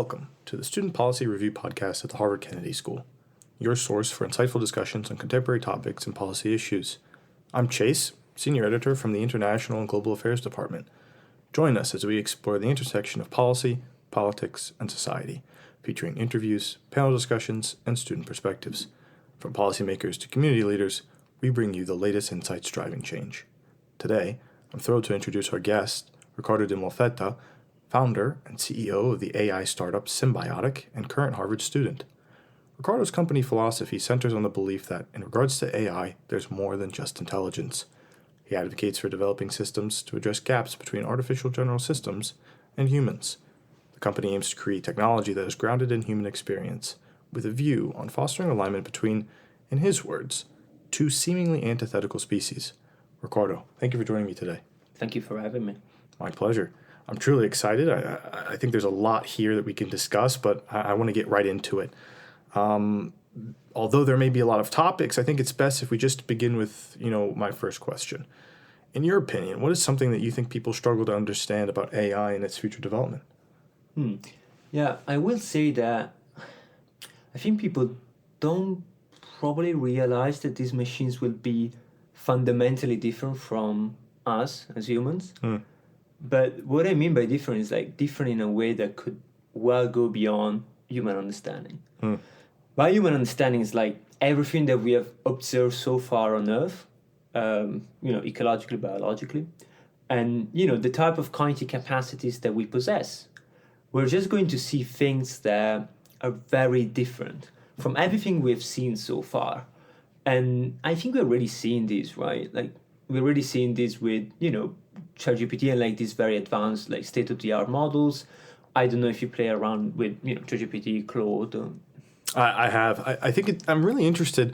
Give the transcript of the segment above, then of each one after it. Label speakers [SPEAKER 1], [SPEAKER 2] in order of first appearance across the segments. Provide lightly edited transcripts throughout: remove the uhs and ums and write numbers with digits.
[SPEAKER 1] Welcome to the Student Policy Review Podcast at the Harvard Kennedy School, your source for insightful discussions on contemporary topics and policy issues. I'm Chase, Senior Editor from the International and Global Affairs Department. Join us as we explore the intersection of policy, politics, and society, featuring interviews, panel discussions, and student perspectives. From policymakers to community leaders, we bring you the latest insights driving change. Today, I'm thrilled to introduce our guest, Riccardo Di Molfetta, founder and CEO of the AI startup Symbiotic and current Harvard student. Riccardo's company philosophy centers on the belief that, in regards to AI, there's more than just intelligence. He advocates for developing systems to address gaps between artificial general systems and humans. The company aims to create technology that is grounded in human experience, with a view on fostering alignment between, in his words, two seemingly antithetical species. Riccardo, thank you for joining me today.
[SPEAKER 2] Thank you for having me.
[SPEAKER 1] My pleasure. I'm truly excited. I think there's a lot here that we can discuss, but I want to get right into it. Although there may be a lot of topics, I think it's best if we just begin with, my first question. In your opinion, what is something that you think people struggle to understand about AI and its future development?
[SPEAKER 2] Yeah, I will say that I think people don't probably realize that these machines will be fundamentally different from us as humans. But what I mean by different is like different in a way that could well go beyond human understanding. By human understanding is like everything that we have observed so far on Earth, ecologically, biologically, and, the type of cognitive capacities that we possess. We're just going to see things that are very different from everything we've seen so far. And I think we're already seeing this, right? Like, we're already seeing this with, ChatGPT and like these very advanced, like state-of-the-art models. I don't know if you play around with, ChatGPT, Claude.
[SPEAKER 1] I have. I think I'm really interested,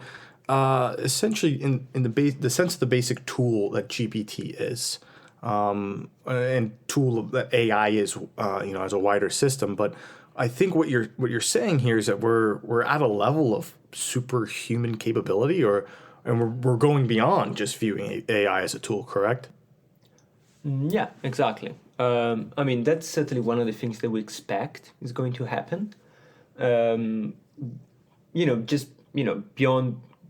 [SPEAKER 1] essentially in the sense of the basic tool that GPT is, and tool that AI is, as a wider system. But I think what you're saying here is that we're at a level of superhuman capability, and we're going beyond just viewing AI as a tool, correct?
[SPEAKER 2] Yeah, exactly. That's certainly one of the things that we expect is going to happen. Beyond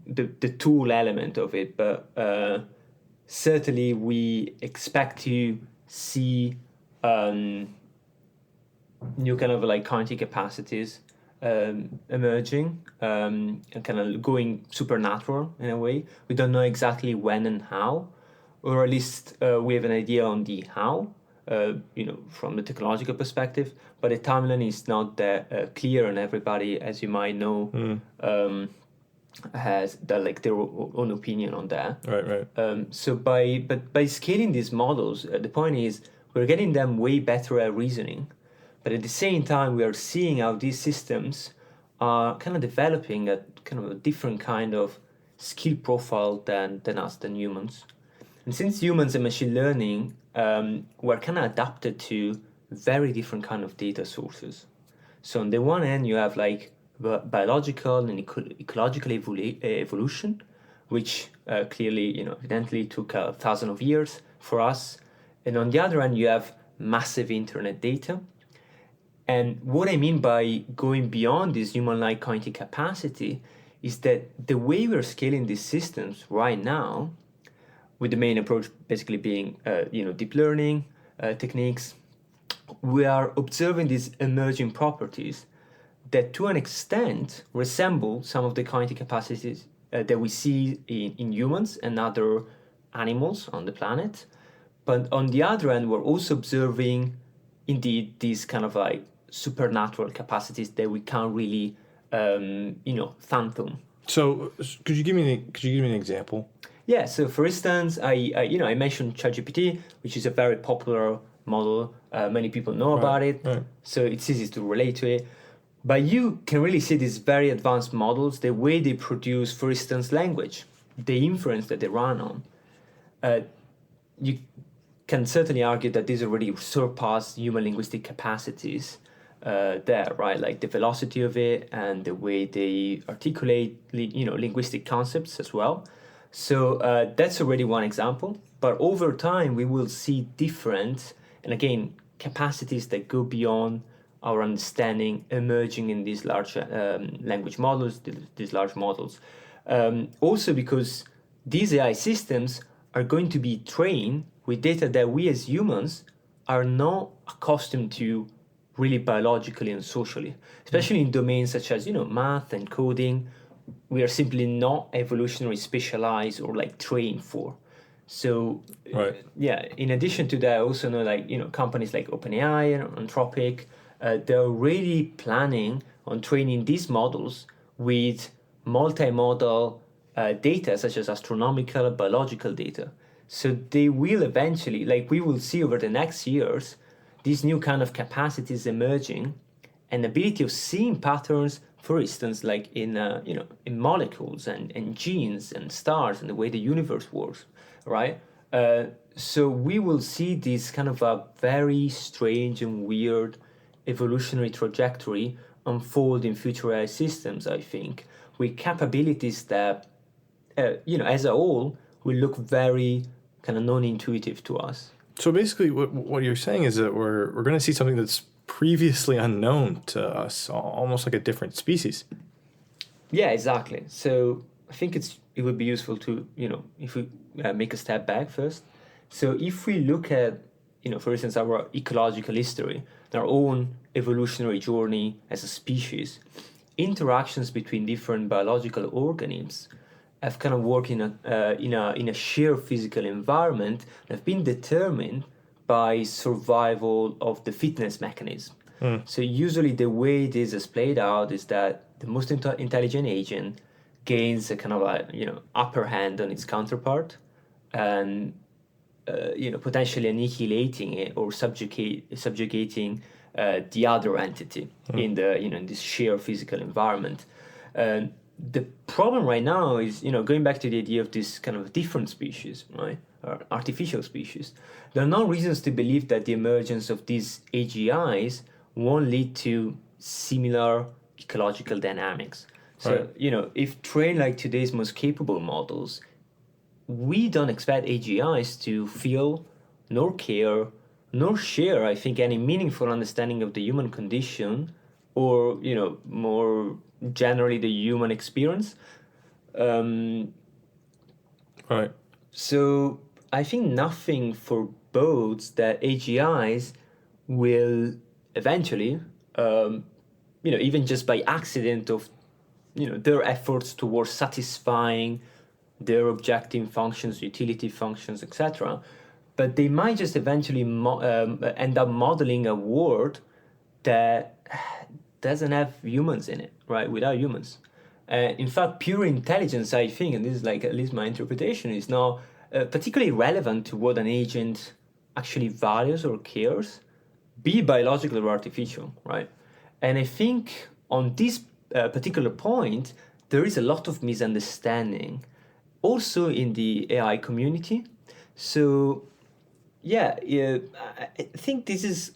[SPEAKER 2] the tool element of it, but certainly we expect to see new kind of like cognitive capacities emerging and kind of going supernatural in a way. We don't know exactly when and how, or at least we have an idea on the how, from the technological perspective, but the timeline is not that clear, and everybody, as you might know, has their own opinion on that.
[SPEAKER 1] Right.
[SPEAKER 2] So by scaling these models, the point is we're getting them way better at reasoning, but at the same time we are seeing how these systems are kind of developing a kind of a different kind of skill profile than us, than humans. And since humans and machine learning were kind of adapted to very different kind of data sources. So on the one hand, you have like biological and ecological evolution, which clearly, evidently took 1,000 of years for us. And on the other hand, you have massive internet data. And what I mean by going beyond this human-like cognitive capacity is that the way we're scaling these systems right now, with the main approach basically being, deep learning techniques, we are observing these emerging properties that to an extent resemble some of the cognitive capacities that we see in humans and other animals on the planet. But on the other hand, we're also observing, indeed, these kind of like supernatural capacities that we can't really, fathom.
[SPEAKER 1] So could you give me an example?
[SPEAKER 2] Yeah, so for instance, I mentioned ChatGPT, which is a very popular model. Many people know about it, so it's easy to relate to it. But you can really see these very advanced models, the way they produce, for instance, language, the inference that they run on. You can certainly argue that these already surpass human linguistic capacities there, right? Like the velocity of it and the way they articulate, linguistic concepts as well. So that's already one example. But over time, we will see different, and again, capacities that go beyond our understanding emerging in these large language models, these large models. Also because these AI systems are going to be trained with data that we as humans are not accustomed to really biologically and socially, especially in domains such as, math and coding. We are simply not evolutionary specialized or like trained for. So
[SPEAKER 1] Right.
[SPEAKER 2] yeah, in addition to that, I also know companies like OpenAI and Anthropic, they're already planning on training these models with multimodal data such as astronomical, biological data. So they will eventually, like we will see over the next years, these new kind of capacities emerging, and ability of seeing patterns, for instance, like in molecules and genes and stars and the way the universe works, right? So we will see this kind of a very strange and weird evolutionary trajectory unfold in future AI systems, I think, with capabilities that, as a whole, will look very kind of non-intuitive to us.
[SPEAKER 1] So basically, what you're saying is that we're going to see something that's previously unknown to us, almost like a different species.
[SPEAKER 2] Yeah, exactly. So I think it would be useful to, if we make a step back first. So if we look at, for instance, our ecological history, our own evolutionary journey as a species, interactions between different biological organisms have kind of worked in a shared physical environment that have been determined by survival of the fitness mechanism. So usually the way this is played out is that the most intelligent agent gains a kind of upper hand on its counterpart, and potentially annihilating it or subjugating the other entity in the in this shared physical environment. The problem right now is going back to the idea of this kind of different species, right, or artificial species. There are no reasons to believe that the emergence of these AGIs won't lead to similar ecological dynamics. So,
[SPEAKER 1] Right.
[SPEAKER 2] if trained like today's most capable models, we don't expect AGIs to feel, nor care, nor share, I think, any meaningful understanding of the human condition or, more generally the human experience. Um,
[SPEAKER 1] Right.
[SPEAKER 2] so I think nothing forebodes that AGIs will eventually, even just by accident of, their efforts towards satisfying their objective functions, utility functions, etc. But they might just eventually end up modeling a world that doesn't have humans in it, right? Without humans. In fact, pure intelligence, I think, and this is like at least my interpretation, is now particularly relevant to what an agent actually values or cares, be biological or artificial, right? And I think on this particular point, there is a lot of misunderstanding, also in the AI community. So, I think this is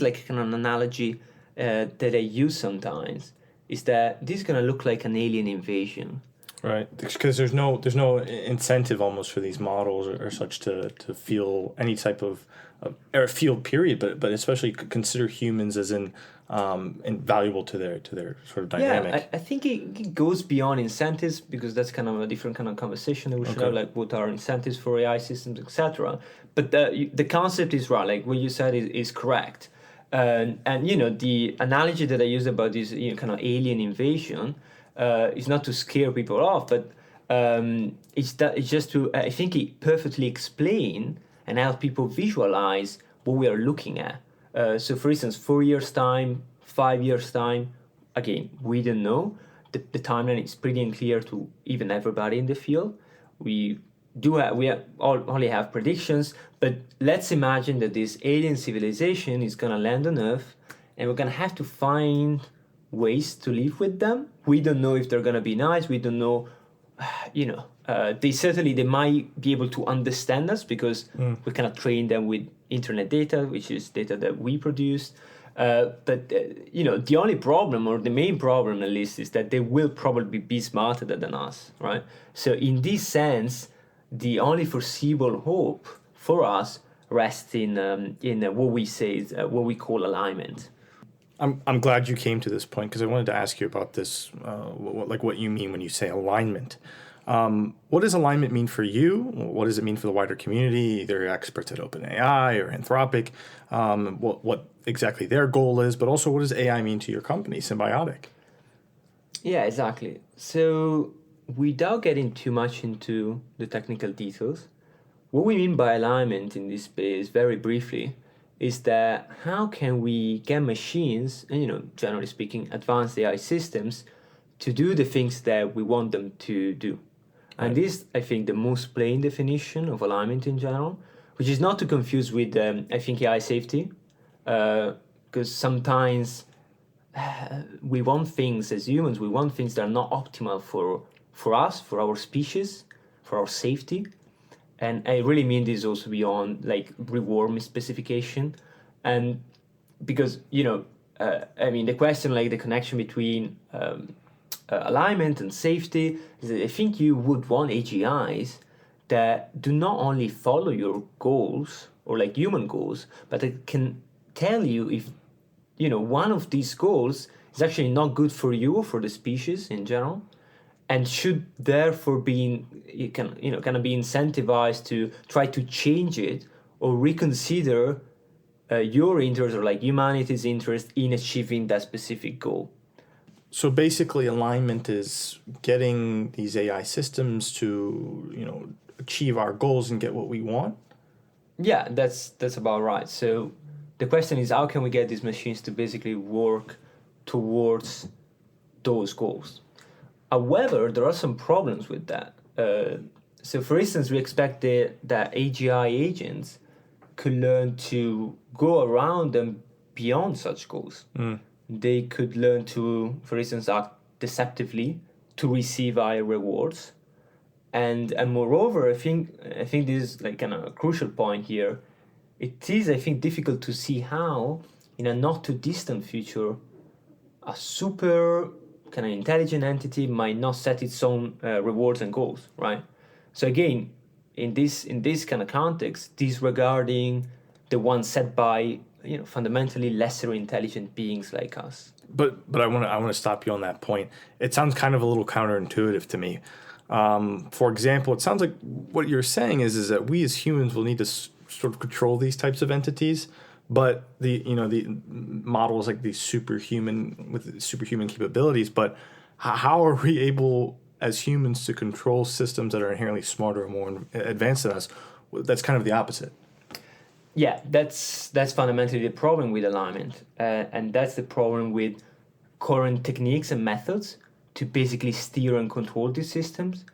[SPEAKER 2] like kind of an analogy that I use sometimes. Is that this is gonna look like an alien invasion?
[SPEAKER 1] Right, because there's no incentive almost for these models or such to feel any type of or feel period, but especially consider humans as invaluable to their sort of dynamic.
[SPEAKER 2] Yeah, I think it goes beyond incentives, because that's kind of a different kind of conversation that we should have, like what are incentives for AI systems, etc. But the concept is right, like what you said is correct. And the analogy that I use about this kind of alien invasion is not to scare people off, but it's just to, I think, it perfectly explain and help people visualize what we are looking at. So for instance, 4 years time, 5 years time, again, we don't know. The timeline is pretty unclear to even everybody in the field. We only have predictions, but let's imagine that this alien civilization is gonna land on Earth, and we're gonna have to find ways to live with them. We don't know if they're gonna be nice. We don't know, they might be able to understand us because we cannot train them with internet data, which is data that we produce. But the only problem, or the main problem at least, is that they will probably be smarter than us, right? So in this sense, the only foreseeable hope for us rests in what we say is what we call alignment.
[SPEAKER 1] I'm glad you came to this point because I wanted to ask you about this, what you mean when you say alignment. What does alignment mean for you? What does it mean for the wider community, either experts at OpenAI or Anthropic? What exactly their goal is, but also what does AI mean to your company, Symbiotic?
[SPEAKER 2] Yeah, exactly. So without getting too much into the technical details, what we mean by alignment in this space, very briefly, is that how can we get machines, and generally speaking, advanced AI systems, to do the things that we want them to do. And
[SPEAKER 1] Right.
[SPEAKER 2] this, I think, the most plain definition of alignment in general, which is not to confuse with, I think, AI safety, because sometimes we want things as humans, we want things that are not optimal for us, for our species, for our safety. And I really mean this also beyond like reward specification. And because, I mean, the question, like the connection between alignment and safety, is that I think you would want AGIs that do not only follow your goals or like human goals, but it can tell you if one of these goals is actually not good for you or for the species in general, and should therefore be kind of be incentivized to try to change it or reconsider your interest or like humanity's interest in achieving that specific goal.
[SPEAKER 1] So basically, alignment is getting these AI systems to, achieve our goals and get what we want.
[SPEAKER 2] Yeah, that's about right. So the question is, how can we get these machines to basically work towards those goals? However, there are some problems with that. So for instance, we expect that AGI agents could learn to go around and beyond such goals. They could learn to, for instance, act deceptively to receive higher rewards. And moreover, I think this is like kind of a crucial point here. It is, I think, difficult to see how, in a not too distant future, a super kind of intelligent entity might not set its own rewards and goals, right? So again, in this kind of context, disregarding the ones set by fundamentally lesser intelligent beings like us.
[SPEAKER 1] But I want to stop you on that point. It sounds kind of a little counterintuitive to me. For example, it sounds like what you're saying is that we as humans will need to sort of control these types of entities, but the models like these superhuman with superhuman capabilities. But how are we able as humans to control systems that are inherently smarter and more advanced than us? That's kind of the opposite.
[SPEAKER 2] Yeah, that's fundamentally the problem with alignment, and that's the problem with current techniques and methods to basically steer and control these systems.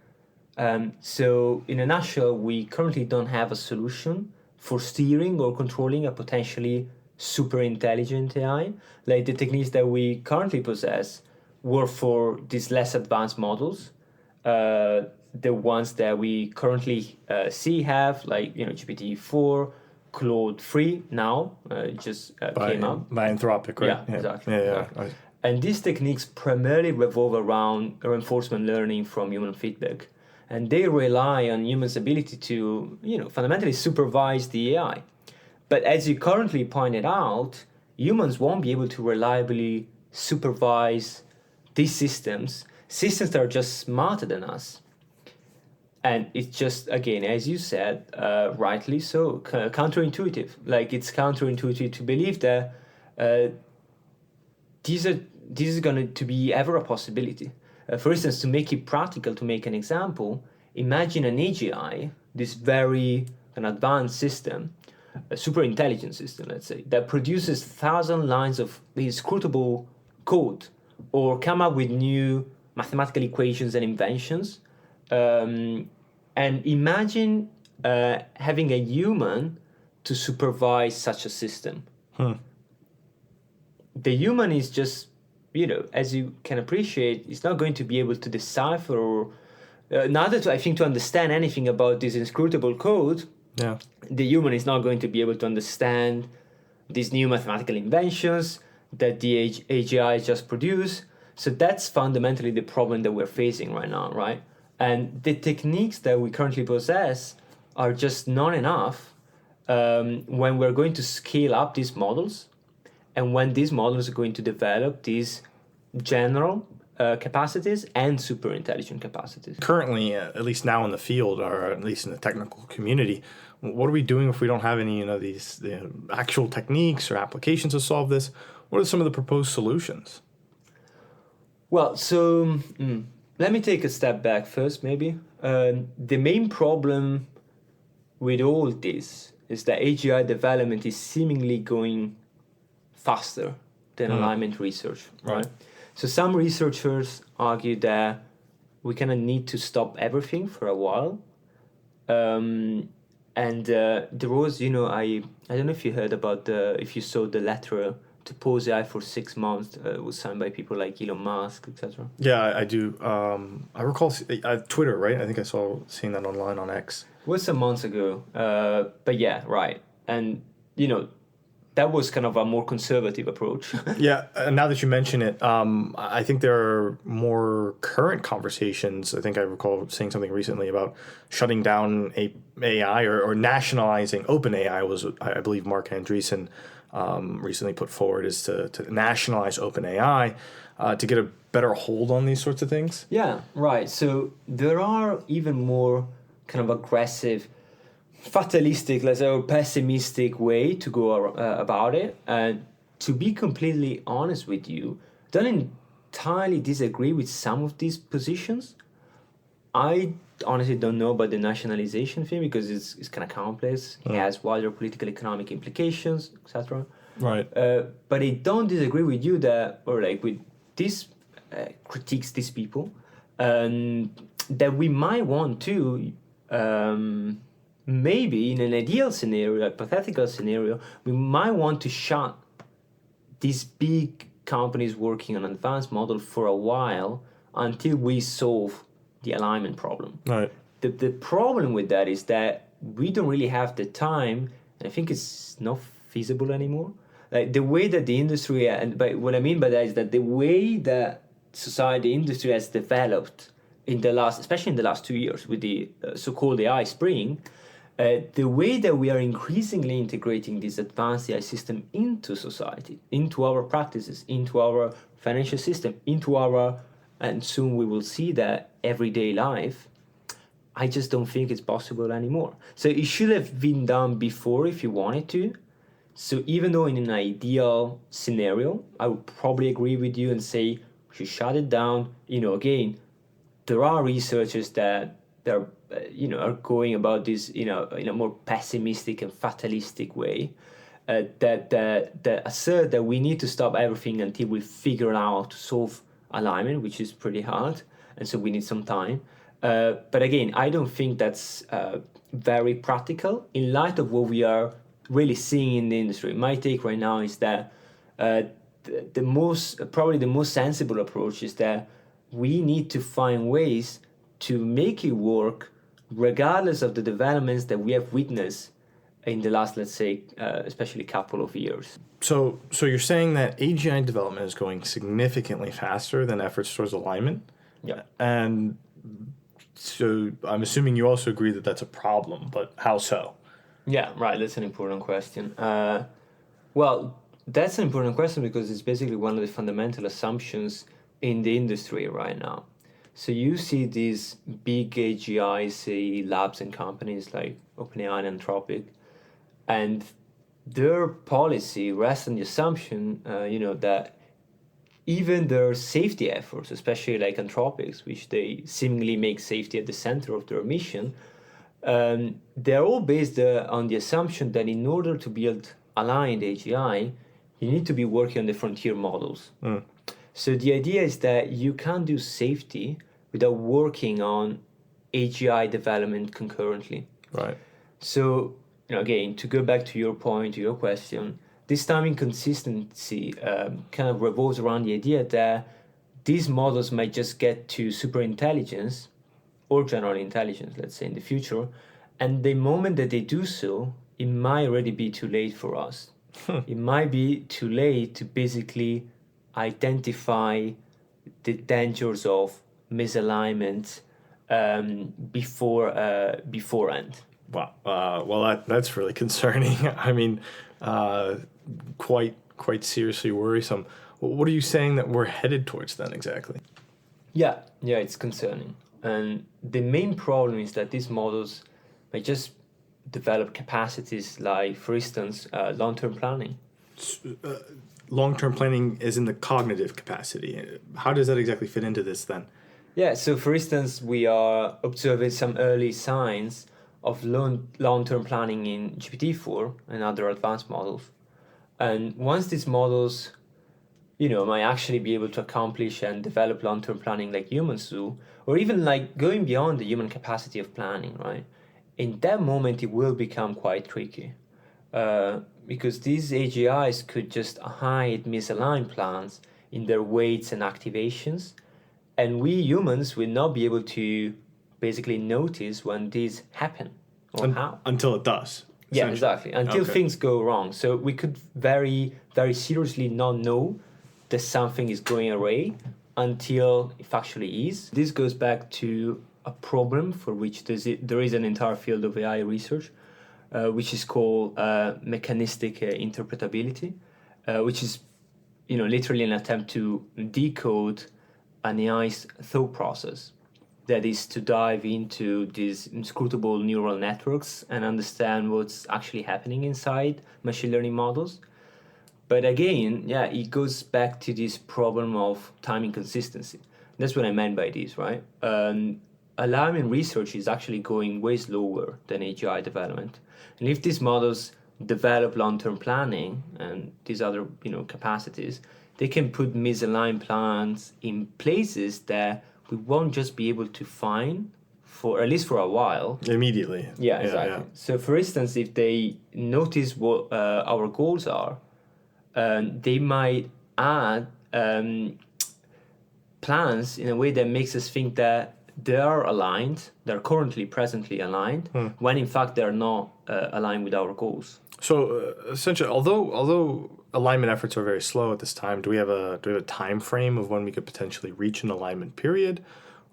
[SPEAKER 2] So in a nutshell, we currently don't have a solution for steering or controlling a potentially super intelligent AI. Like the techniques that we currently possess were for these less advanced models. The ones that we currently have, like GPT-4, Claude 3 now, just came out.
[SPEAKER 1] By Anthropic, right?
[SPEAKER 2] Yeah, exactly.
[SPEAKER 1] Yeah.
[SPEAKER 2] Exactly. And these techniques primarily revolve around reinforcement learning from human feedback. And they rely on humans' ability to, fundamentally supervise the AI. But as you currently pointed out, humans won't be able to reliably supervise these systems that are just smarter than us. And it's just, again, as you said, rightly so, counterintuitive. Like it's counterintuitive to believe that this is going to be ever a possibility. For instance, to make it practical, to make an example, imagine an AGI, this very an advanced system, a super intelligent system, let's say, that produces 1,000 lines of inscrutable code or come up with new mathematical equations and inventions. And imagine having a human to supervise such a system. The human is just, as you can appreciate, is not going to be able to decipher or neither to, I think, to understand anything about this inscrutable code.
[SPEAKER 1] Yeah.
[SPEAKER 2] The human is not going to be able to understand these new mathematical inventions that the AGI just produced. So that's fundamentally the problem that we're facing right now, right? And the techniques that we currently possess are just not enough when we're going to scale up these models and when these models are going to develop these general capacities and super intelligent capacities.
[SPEAKER 1] Currently, at least now in the field, or at least in the technical community, what are we doing if we don't have any, these actual techniques or applications to solve this? What are some of the proposed solutions?
[SPEAKER 2] Well, so let me take a step back first, maybe. The main problem with all this is that AGI development is seemingly going faster than alignment research, right? So some researchers argue that we kind of need to stop everything for a while. And there was, I don't know if you heard about if you saw the letter to pause AI for 6 months, was signed by people like Elon Musk, etc.
[SPEAKER 1] Yeah, I do. I recall Twitter, right? I think I seeing that online on X.
[SPEAKER 2] It was some months ago. But yeah, right. And, that was kind of a more conservative approach.
[SPEAKER 1] Yeah, now that you mention it, I think there are more current conversations. I think I recall saying something recently about shutting down AI or nationalizing OpenAI was, I believe, Mark Andreessen recently put forward is to nationalize OpenAI to get a better hold on these sorts of things.
[SPEAKER 2] Yeah, right. So there are even more kind of aggressive, fatalistic, let's say, or pessimistic way to go about it. And to be completely honest with you, don't entirely disagree with some of these positions. I honestly don't know about the nationalization thing because it's kind of complex. It has wider political economic implications, etc.
[SPEAKER 1] Right.
[SPEAKER 2] But I don't disagree with you with these critiques, these people, that we might want to. Maybe in an ideal scenario, hypothetical scenario, we might want to shut these big companies working on advanced model for a while until we solve the alignment problem.
[SPEAKER 1] Right.
[SPEAKER 2] The problem with that is that we don't really have the time, and I think it's not feasible anymore. Like the way that the industry, what I mean by that is that the way that society, industry has developed especially in the last 2 years with the so-called AI spring, the way that we are increasingly integrating this advanced AI system into society, into our practices, into our financial system, and soon we will see that everyday life, I just don't think it's possible anymore. So it should have been done before if you wanted to. So even though in an ideal scenario, I would probably agree with you and say we should shut it down. Again, there are researchers that are going about this in a more pessimistic and fatalistic way that assert that we need to stop everything until we figure out how to solve alignment, which is pretty hard, and so we need some time. But again, I don't think that's very practical in light of what we are really seeing in the industry. My take right now is that the most sensible approach is that we need to find ways to make it work regardless of the developments that we have witnessed in the last, let's say, especially couple of years.
[SPEAKER 1] So you're saying that AGI development is going significantly faster than efforts towards alignment?
[SPEAKER 2] Yeah.
[SPEAKER 1] And so I'm assuming you also agree that that's a problem, but how so?
[SPEAKER 2] Yeah, right. That's an important question. Well, that's an important question because it's basically one of the fundamental assumptions in the industry right now. So you see these big AGI, say, labs and companies like OpenAI and Anthropic, and their policy rests on the assumption, that even their safety efforts, especially like Anthropic's, which they seemingly make safety at the center of their mission, they're all based on the assumption that in order to build aligned AGI, you need to be working on the frontier models. So the idea is that you can't do safety without working on AGI development concurrently.
[SPEAKER 1] Right.
[SPEAKER 2] So, again, to go back to your point, to your question, this time inconsistency kind of revolves around the idea that these models might just get to super intelligence or general intelligence, let's say, in the future. And the moment that they do so, it might already be too late for us. It might be too late to basically identify the dangers of misalignment beforehand.
[SPEAKER 1] Wow. Well, that's really concerning. I mean, quite quite seriously worrisome. What are you saying that we're headed towards then exactly?
[SPEAKER 2] Yeah, it's concerning. And the main problem is that these models may just develop capacities like, for instance, long-term planning.
[SPEAKER 1] Long-term planning is in the cognitive capacity. How does that exactly fit into this then?
[SPEAKER 2] Yeah, so for instance, we are observing some early signs of long-term planning in GPT-4 and other advanced models. And once these models, might actually be able to accomplish and develop long-term planning like humans do, or even like going beyond the human capacity of planning, right? In that moment, it will become quite tricky. Because these AGIs could just hide misaligned plans in their weights and activations, and we humans will not be able to basically notice when these happen or how.
[SPEAKER 1] Until it does.
[SPEAKER 2] Yeah, exactly. Until
[SPEAKER 1] Okay.
[SPEAKER 2] things go wrong. So we could very, very seriously not know that something is going awry until it actually is. This goes back to a problem for which there is an entire field of AI research, which is called mechanistic interpretability, which is, literally an attempt to decode an AI's thought process. That is to dive into these inscrutable neural networks and understand what's actually happening inside machine learning models. But again, it goes back to this problem of time inconsistency. That's what I meant by this, right? Alignment research is actually going way slower than AGI development. And if these models develop long-term planning and these other, capacities, they can put misaligned plans in places that we won't just be able to find for at least for a while.
[SPEAKER 1] Immediately.
[SPEAKER 2] Yeah, exactly. Yeah. So, for instance, if they notice what our goals are, they might add plans in a way that makes us think that they are aligned, they're presently aligned, when in fact they're not aligned with our goals.
[SPEAKER 1] So essentially, although alignment efforts are very slow at this time, do we have a time frame of when we could potentially reach an alignment period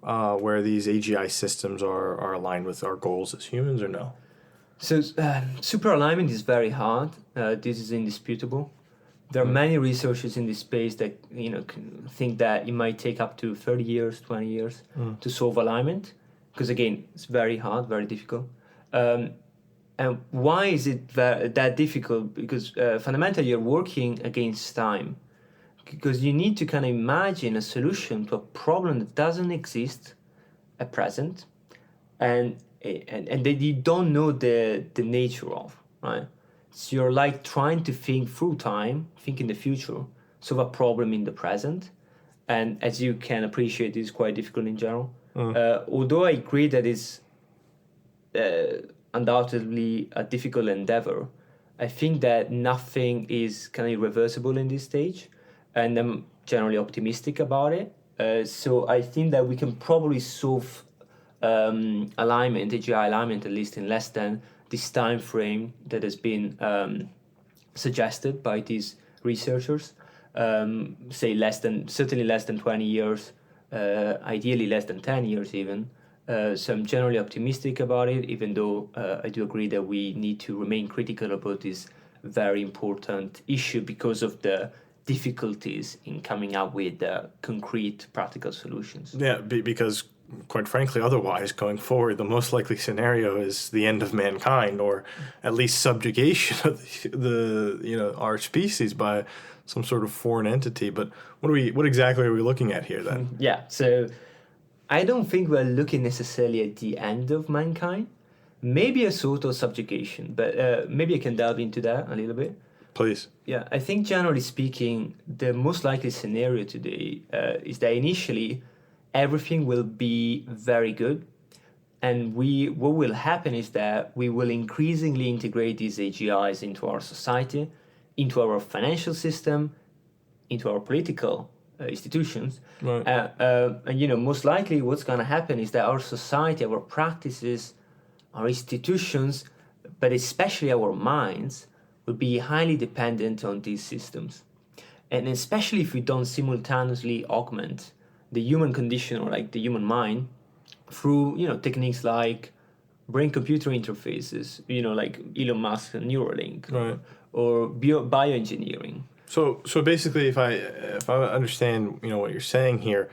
[SPEAKER 1] where these AGI systems are aligned with our goals as humans, or no?
[SPEAKER 2] So super alignment is very hard. This is indisputable. There are many researchers in this space that think that it might take up to 30 years, 20 years to solve alignment, because again, it's very hard, very difficult. And why is it that difficult? Because fundamentally, you're working against time, because you need to kind of imagine a solution to a problem that doesn't exist at present, and that you don't know the nature of, right? So you're like trying to think through time, think in the future, solve a problem in the present. And as you can appreciate, it's quite difficult in general. Although I agree that it's undoubtedly a difficult endeavor, I think that nothing is kind of irreversible in this stage. And I'm generally optimistic about it. So I think that we can probably solve alignment, AGI alignment, at least in less than this time frame that has been suggested by these researchers. Say certainly less than 20 years, ideally less than 10 years even. So I'm generally optimistic about it, even though I do agree that we need to remain critical about this very important issue because of the difficulties in coming up with concrete practical solutions.
[SPEAKER 1] Yeah, because quite frankly, otherwise, going forward, the most likely scenario is the end of mankind, or at least subjugation of our species by some sort of foreign entity. But what exactly are we looking at here then?
[SPEAKER 2] Yeah, so I don't think we're looking necessarily at the end of mankind. Maybe a sort of subjugation, but maybe I can delve into that a little bit.
[SPEAKER 1] Please.
[SPEAKER 2] Yeah, I think generally speaking, the most likely scenario today is that initially everything will be very good, and what will happen is that we will increasingly integrate these AGIs into our society, into our financial system, into our political institutions.
[SPEAKER 1] Right.
[SPEAKER 2] And most likely what's going to happen is that our society, our practices, our institutions, but especially our minds, will be highly dependent on these systems. And especially if we don't simultaneously augment the human condition, or like the human mind, through techniques like brain-computer interfaces, like Elon Musk's Neuralink,
[SPEAKER 1] Right.
[SPEAKER 2] or bioengineering.
[SPEAKER 1] So basically, if I understand, what you're saying here,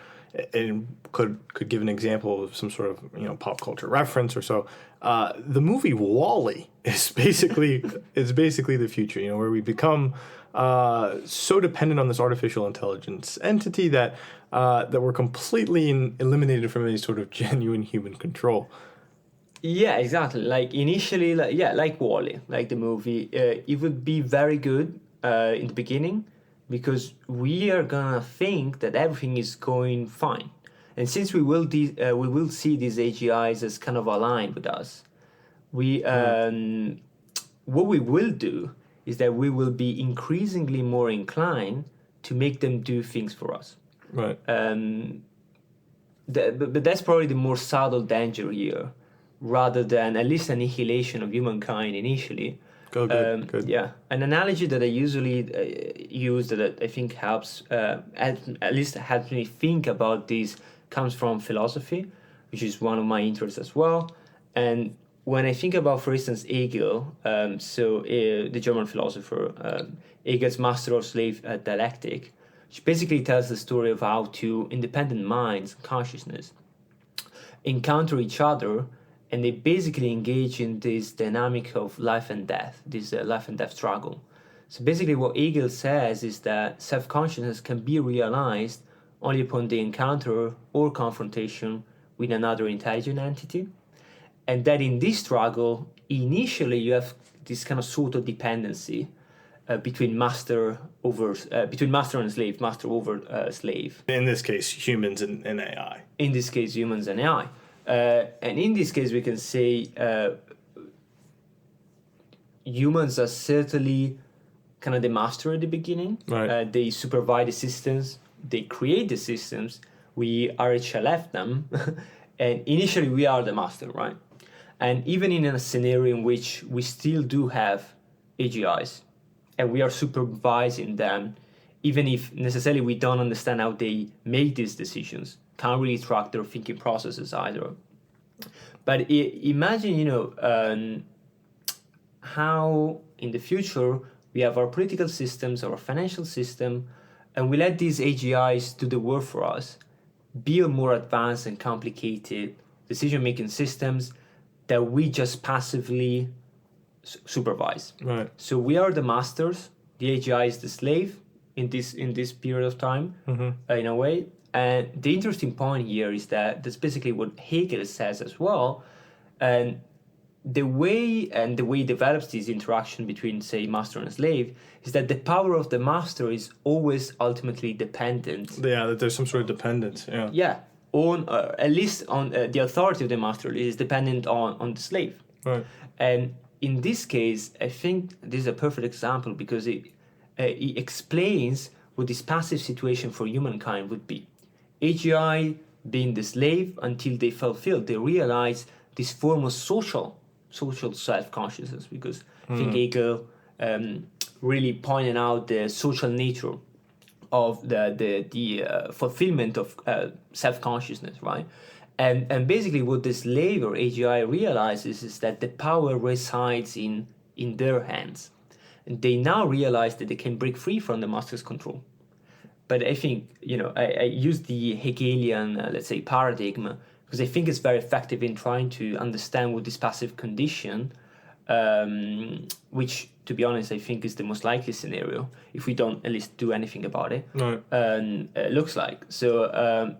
[SPEAKER 1] and could give an example of some sort of pop culture reference or so. The movie Wall-E is basically the future. Where we become so dependent on this artificial intelligence entity that we're completely eliminated from any sort of genuine human control.
[SPEAKER 2] Yeah, exactly. Like initially, like Wall-E, like the movie, it would be very good in the beginning because we are gonna think that everything is going fine, and since we will see these AGIs as kind of aligned with us, we what we will do is that we will be increasingly more inclined to make them do things for us.
[SPEAKER 1] Right.
[SPEAKER 2] But that's probably the more subtle danger here, rather than at least annihilation of humankind initially.
[SPEAKER 1] Good.
[SPEAKER 2] Yeah, an analogy that I usually use that I think helps, at least helps me think about this, comes from philosophy, which is one of my interests as well. And when I think about, for instance, Hegel, the German philosopher, Hegel's master of slave dialectic, which basically tells the story of how two independent minds, consciousness, encounter each other, and they basically engage in this dynamic of life and death, this life and death struggle. So basically what Hegel says is that self-consciousness can be realized only upon the encounter or confrontation with another intelligent entity, and that in this struggle, initially you have this kind of sort of dependency between master and slave, master over slave.
[SPEAKER 1] In this case, humans and AI.
[SPEAKER 2] In this case, humans and AI. And in this case, we can say humans are certainly kind of the master at the beginning.
[SPEAKER 1] Right.
[SPEAKER 2] They supervise the systems, they create the systems, we RHLF them, and initially we are the master, right? And even in a scenario in which we still do have AGIs, and we are supervising them, even if necessarily we don't understand how they make these decisions, can't really track their thinking processes either. But imagine, how in the future we have our political systems, our financial system, and we let these AGIs do the work for us, build more advanced and complicated decision-making systems that we just passively supervise.
[SPEAKER 1] Right.
[SPEAKER 2] So we are the masters, the AGI is the slave in this period of time, in a way. And the interesting point here is that that's basically what Hegel says as well. And the way it develops this interaction between, say, master and slave is that the power of the master is always ultimately dependent.
[SPEAKER 1] Yeah, that there's some sort of dependence. Yeah.
[SPEAKER 2] Yeah, on at least on the authority of the master is dependent on the slave.
[SPEAKER 1] Right.
[SPEAKER 2] And in this case, I think this is a perfect example because it explains what this passive situation for humankind would be. AGI being the slave until they fulfill, they realize this form of social self-consciousness, because I think Hegel really pointed out the social nature of the fulfillment of self-consciousness, right? And basically what the slave or AGI realizes is that the power resides in their hands. And they now realize that they can break free from the master's control. But I think, I use the Hegelian, let's say, paradigm, because I think it's very effective in trying to understand what this passive condition, which, to be honest, I think is the most likely scenario, if we don't at least do anything about it, looks like. So,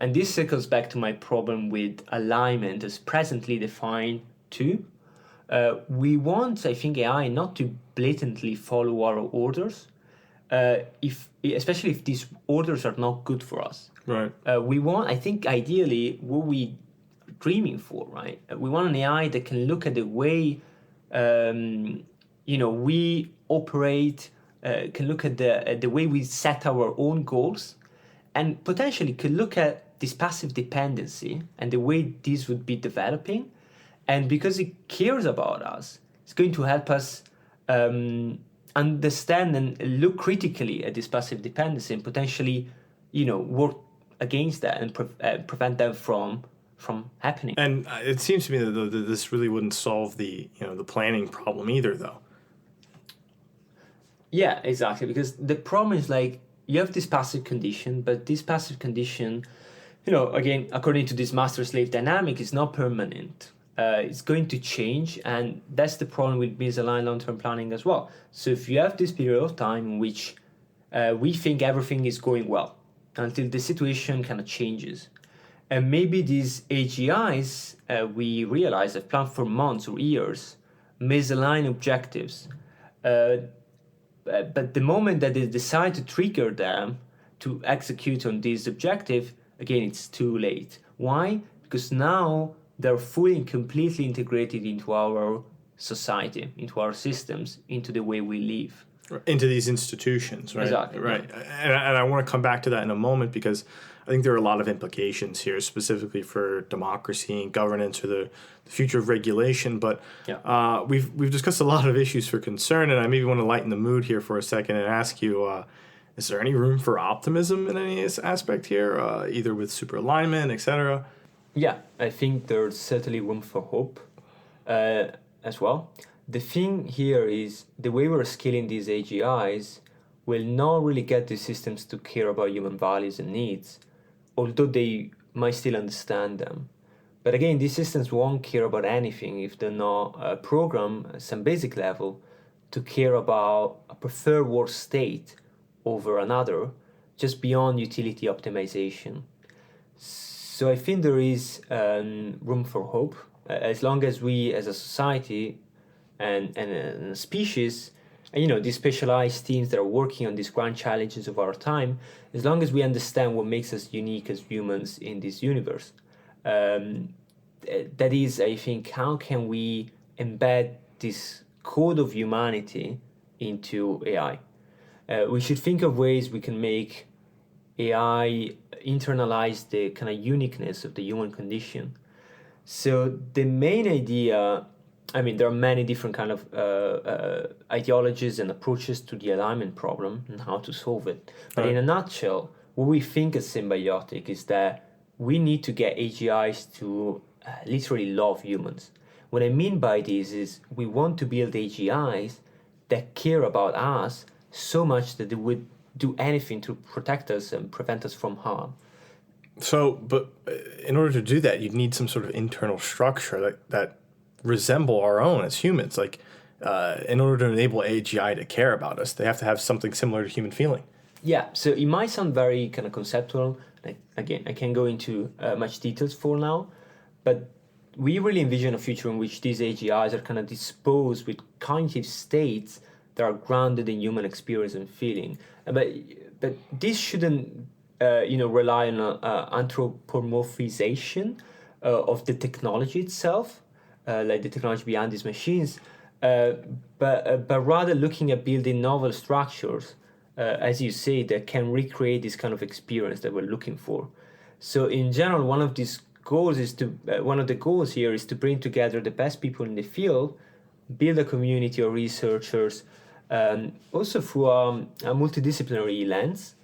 [SPEAKER 2] and this circles back to my problem with alignment as presently defined too. We want, I think, AI not to blatantly follow our orders, especially if these orders are not good for us.
[SPEAKER 1] Right.
[SPEAKER 2] We want, I think, ideally, what we dreaming for, right? We want an AI that can look at the way, we operate, can look at the way we set our own goals, and potentially could look at this passive dependency and the way this would be developing. And because it cares about us, it's going to help us understand and look critically at this passive dependency and potentially, work against that and prevent them from happening.
[SPEAKER 1] And it seems to me that this really wouldn't solve the planning problem either, though.
[SPEAKER 2] Yeah, exactly. Because the problem is like you have this passive condition, but this passive condition, again, according to this master-slave dynamic, is not permanent. It's going to change, and that's the problem with misaligned long-term planning as well. So if you have this period of time in which we think everything is going well until the situation kind of changes, and maybe these AGIs we realize have planned for months or years, misalign objectives. But the moment that they decide to trigger them to execute on this objective, again, it's too late. Why? Because now they're fully and completely integrated into our society, into our systems, into the way we live.
[SPEAKER 1] Into these institutions, right?
[SPEAKER 2] Exactly.
[SPEAKER 1] Right. And I want to come back to that in a moment because I think there are a lot of implications here, specifically for democracy and governance or the future of regulation. But we've discussed a lot of issues for concern, and I maybe want to lighten the mood here for a second and ask you, is there any room for optimism in any aspect here, either with superalignment, et cetera?
[SPEAKER 2] Yeah, I think there's certainly room for hope as well. The thing here is the way we're scaling these AGIs will not really get the systems to care about human values and needs, although they might still understand them. But again, these systems won't care about anything if they're not programmed at some basic level to care about a preferred work state over another, just beyond utility optimization. So I think there is room for hope as long as we as a society and a species, and these specialized teams that are working on these grand challenges of our time, as long as we understand what makes us unique as humans in this universe. That is, I think, how can we embed this code of humanity into AI? We should think of ways we can make AI internalize the kind of uniqueness of the human condition. So the main idea, there are many different kind of ideologies and approaches to the alignment problem and how to solve it. But in a nutshell, what we think is symbiotic is that we need to get AGIs to literally love humans. What I mean by this is we want to build AGIs that care about us so much that they would do anything to protect us and prevent us from harm.
[SPEAKER 1] So, but in order to do that, you'd need some sort of internal structure that resemble our own as humans. Like, in order to enable AGI to care about us, they have to have something similar to human feeling.
[SPEAKER 2] Yeah, so it might sound very kind of conceptual. Like, again, I can't go into much details for now, but we really envision a future in which these AGIs are kind of disposed with cognitive states that are grounded in human experience and feeling. But this shouldn't, rely on anthropomorphization of the technology itself, like the technology behind these machines, but rather looking at building novel structures, as you say, that can recreate this kind of experience that we're looking for. So in general, one of the goals here is to bring together the best people in the field, build a community of researchers, also through a multidisciplinary lens,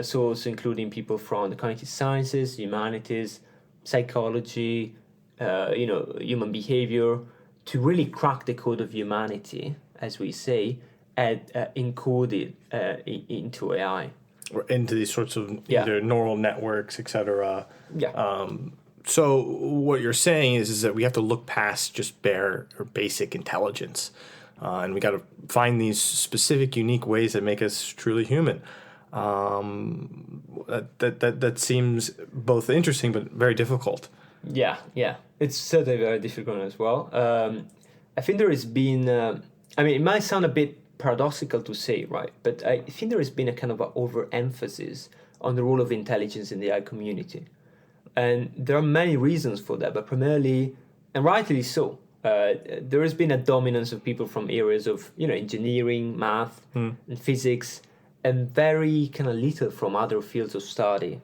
[SPEAKER 2] so also including people from the cognitive sciences, humanities, psychology, human behavior, to really crack the code of humanity, as we say, and encode it into AI.
[SPEAKER 1] Or into these sorts of either neural networks, et cetera.
[SPEAKER 2] Yeah.
[SPEAKER 1] So what you're saying is that we have to look past just bare or basic intelligence, and we got to find these specific, unique ways that make us truly human. That seems both interesting but very difficult.
[SPEAKER 2] Yeah, it's certainly very difficult as well. I think there has been. It might sound a bit paradoxical to say, right? But I think there has been a kind of overemphasis on the role of intelligence in the AI community. And there are many reasons for that, but primarily, and rightly so, there has been a dominance of people from areas of engineering, math, and physics, and very kind of little from other fields of study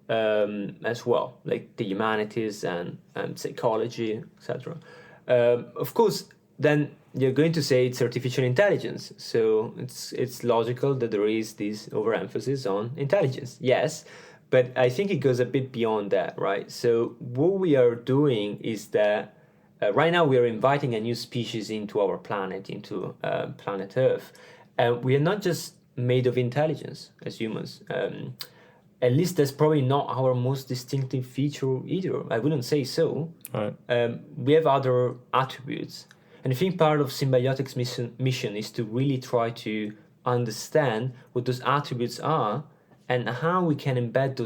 [SPEAKER 2] as well, like the humanities and psychology, etc. Of course, then you're going to say it's artificial intelligence, so it's logical that there is this overemphasis on intelligence. Yes. But I think it goes a bit beyond that, right? So what we are doing is that right now we are inviting a new species into our planet, into planet Earth. And we are not just made of intelligence as humans. At least that's probably not our most distinctive feature either. I wouldn't say so.
[SPEAKER 1] Right.
[SPEAKER 2] We have other attributes. And I think part of Symbiotic's mission is to really try to understand what those attributes are and how we can embed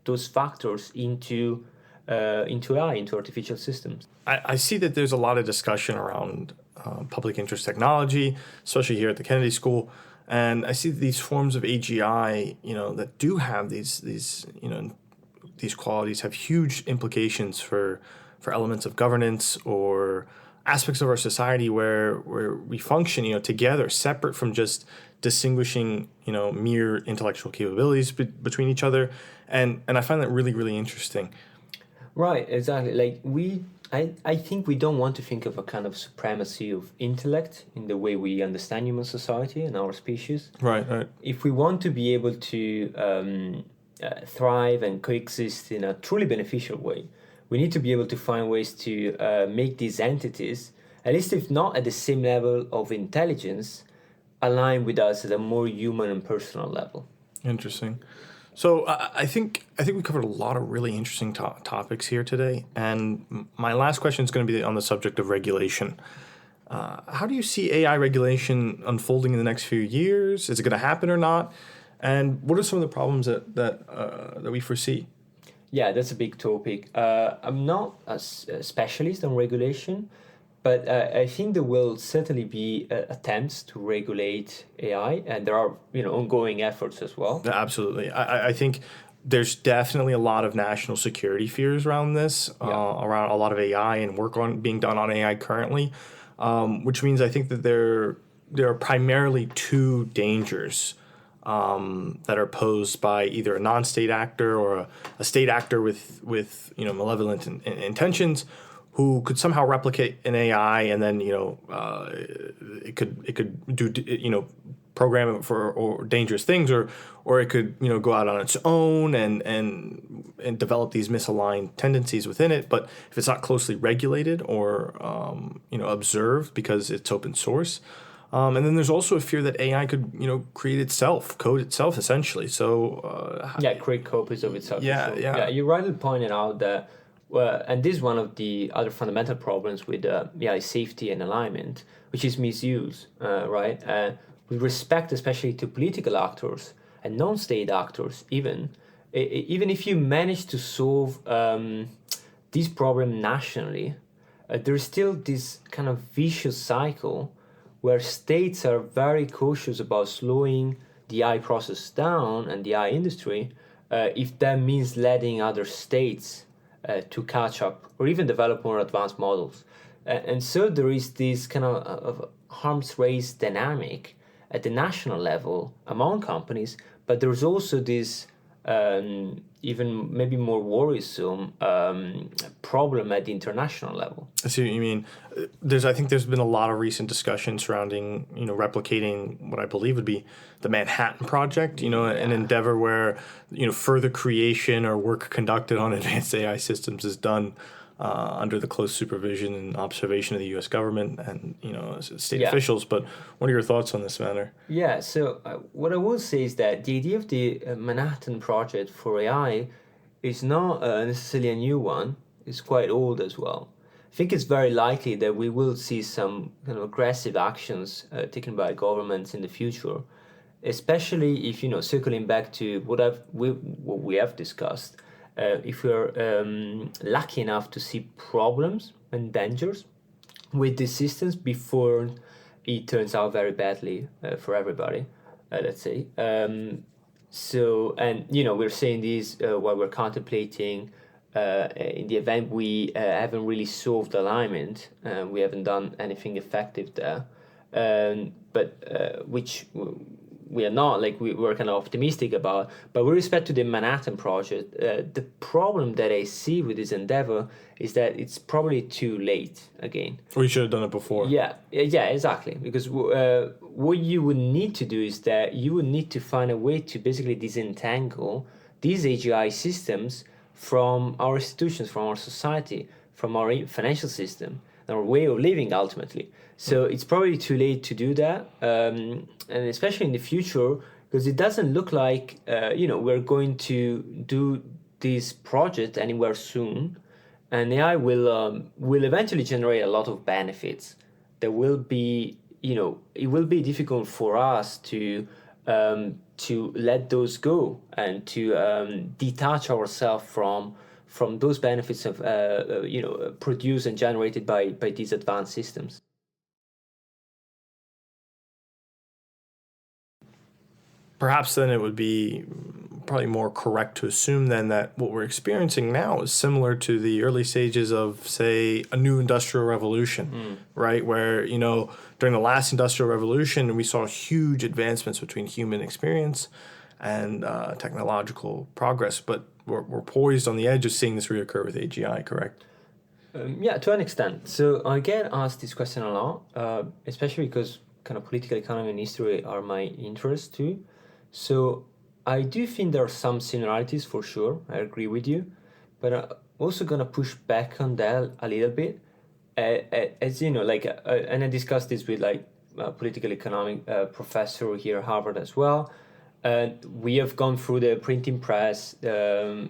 [SPEAKER 2] those factors into AI, into artificial systems.
[SPEAKER 1] I see that there's a lot of discussion around public interest technology, especially here at the Kennedy School. And I see these forms of AGI, that do have these qualities have huge implications for elements of governance or aspects of our society where we function, together, separate from just distinguishing, mere intellectual capabilities between each other. And I find that really, really interesting.
[SPEAKER 2] Right, exactly. Like I think we don't want to think of a kind of supremacy of intellect in the way we understand human society and our species.
[SPEAKER 1] Right.
[SPEAKER 2] If we want to be able to thrive and coexist in a truly beneficial way, we need to be able to find ways to make these entities, at least if not at the same level of intelligence, align with us at a more human and personal level.
[SPEAKER 1] Interesting. So I think we covered a lot of really interesting topics here today. And my last question is going to be on the subject of regulation. How do you see AI regulation unfolding in the next few years? Is it going to happen or not? And what are some of the problems that we foresee?
[SPEAKER 2] Yeah, that's a big topic. I'm not a specialist on regulation, but I think there will certainly be attempts to regulate AI, and there are ongoing efforts as well.
[SPEAKER 1] Absolutely. I think there's definitely a lot of national security fears around this, around a lot of AI and work being done on AI currently, which means I think that there are primarily two dangers that are posed by either a non-state actor or a state actor with malevolent intentions, who could somehow replicate an AI and then it could do program it for dangerous things, or it could go out on its own and develop these misaligned tendencies within it. But if it's not closely regulated or observed because it's open source. And then there's also a fear that AI could, create itself, code itself, essentially. So
[SPEAKER 2] create copies of itself.
[SPEAKER 1] Yeah.
[SPEAKER 2] You rightly pointed out that, and this is one of the other fundamental problems with AI safety and alignment, which is misuse, right? With respect, especially to political actors and non-state actors, even if you manage to solve this problem nationally, there's still this kind of vicious cycle where states are very cautious about slowing the AI process down and the AI industry, if that means letting other states to catch up or even develop more advanced models. And so there is this kind of arms race dynamic at the national level among companies, but there's also this even maybe more worrisome problem at the international level.
[SPEAKER 1] I see what you mean. I think there's been a lot of recent discussion surrounding, replicating what I believe would be the Manhattan Project, an endeavor where, further creation or work conducted on advanced AI systems is done under the close supervision and observation of the U.S. government and, state officials. But what are your thoughts on this matter?
[SPEAKER 2] Yeah, so what I will say is that the idea of the Manhattan Project for AI is not necessarily a new one. It's quite old as well. I think it's very likely that we will see some kind of aggressive actions taken by governments in the future, especially if, circling back to what we have discussed, if we're lucky enough to see problems and dangers with these systems before it turns out very badly for everybody, let's say. So, and, we're saying this while we're contemplating in the event we haven't really solved alignment, we haven't done anything effective there, but which we are not, like we're kind of optimistic about. But with respect to the Manhattan Project, the problem that I see with this endeavor is that it's probably too late again.
[SPEAKER 1] We should have done it before.
[SPEAKER 2] Yeah, exactly. Because what you would need to do is that you would need to find a way to basically disentangle these AGI systems from our institutions, from our society, from our financial system. our way of living ultimately. So it's probably too late to do that, and especially in the future, because it doesn't look like we're going to do this project anywhere soon, and AI will eventually generate a lot of benefits. There will be, it will be difficult for us to let those go and to detach ourselves from those benefits of produced and generated by these advanced systems.
[SPEAKER 1] Perhaps then it would be probably more correct to assume then that what we're experiencing now is similar to the early stages of, say, a new industrial revolution, right? Where, during the last industrial revolution, we saw huge advancements between human experience and technological progress, but we're poised on the edge of seeing this reoccur with AGI, correct?
[SPEAKER 2] Yeah, to an extent. So I get asked this question a lot, especially because kind of political economy and history are my interests too. So I do think there are some similarities for sure. I agree with you, but I'm also gonna push back on that a little bit. As you know, and I discussed this with a political economic professor here at Harvard as well. We have gone through the printing press, the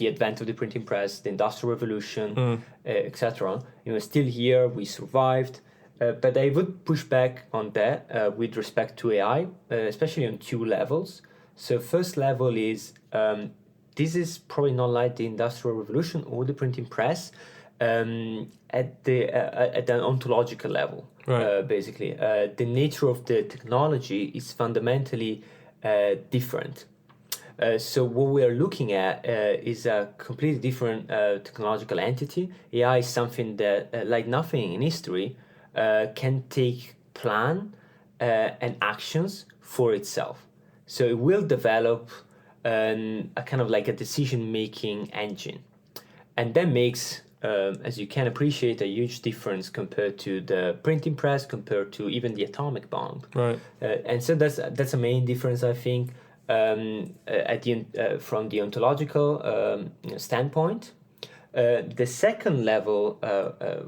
[SPEAKER 2] advent of the printing press, the Industrial Revolution, etc. Still here, we survived. But I would push back on that with respect to AI, especially on two levels. So first level is this is probably not like the Industrial Revolution or the printing press at the ontological level.
[SPEAKER 1] Right.
[SPEAKER 2] Basically, the nature of the technology is fundamentally different. So what we are looking at is a completely different technological entity. AI is something that, like nothing in history, can take plan and actions for itself. So it will develop a kind of like a decision-making engine. And that makes, as you can appreciate, a huge difference compared to the printing press, compared to even the atomic bomb.
[SPEAKER 1] Right.
[SPEAKER 2] And so that's a main difference, I think, from the ontological standpoint. The second level,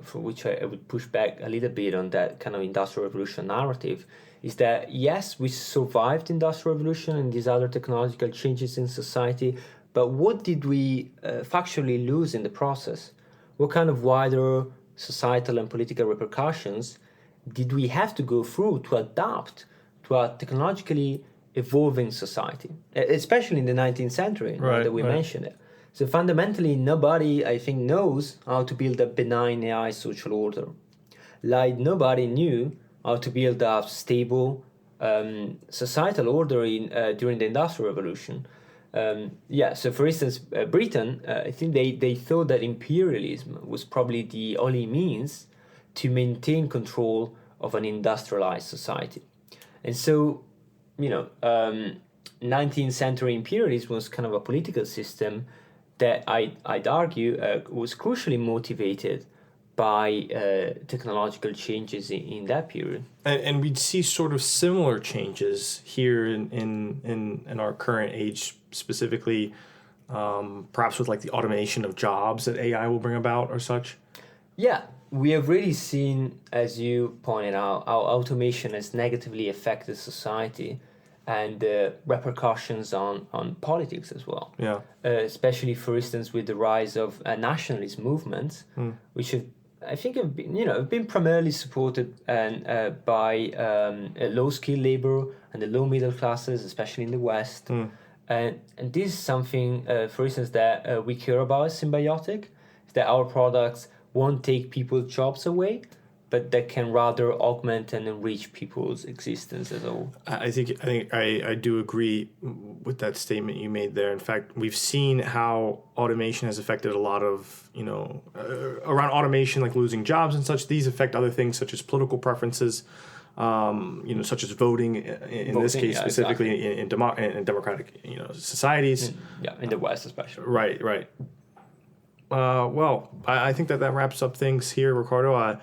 [SPEAKER 2] for which I would push back a little bit on that kind of industrial revolution narrative, is that yes, we survived industrial revolution and these other technological changes in society, but what did we factually lose in the process? What kind of wider societal and political repercussions did we have to go through to adapt to a technologically evolving society, especially in the 19th century, now that we mentioned it? So fundamentally, nobody, I think, knows how to build a benign AI social order. Like nobody knew how to build a stable societal order during the Industrial Revolution. So for instance, Britain, I think they thought that imperialism was probably the only means to maintain control of an industrialized society. And so, 19th century imperialism was kind of a political system that I'd argue was crucially motivated by technological changes in that period.
[SPEAKER 1] And we'd see sort of similar changes here in our current age, specifically perhaps with like the automation of jobs that AI will bring about or such.
[SPEAKER 2] Yeah, we have really seen, as you pointed out, how automation has negatively affected society and the repercussions on politics as well.
[SPEAKER 1] Yeah.
[SPEAKER 2] Especially, for instance, with the rise of nationalist movements, which I think have been primarily supported by low-skilled labor and the low middle classes, especially in the West. And this is something, for instance, that we care about as Symbiotic, is that our products won't take people's jobs away, but that can rather augment and enrich people's existence as a whole.
[SPEAKER 1] I think I do agree with that statement you made there. In fact, we've seen how automation has affected a lot of, around automation, like losing jobs and such. These affect other things such as political preferences, such as voting in this case, specifically exactly. in democratic, societies.
[SPEAKER 2] In the West especially.
[SPEAKER 1] Right. Well, I think that wraps up things here, Riccardo.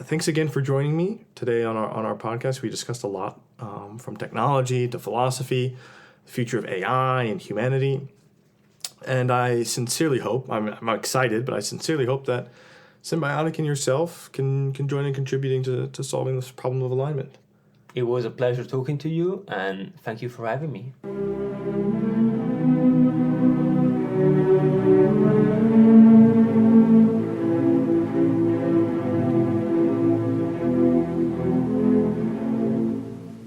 [SPEAKER 1] Thanks again for joining me today on our podcast. We discussed a lot, from technology to philosophy, the future of AI and humanity. And I sincerely hope, I'm excited, but I sincerely hope that Symbiotic and yourself can join in contributing to solving this problem of alignment.
[SPEAKER 2] It was a pleasure talking to you, and thank you for having me.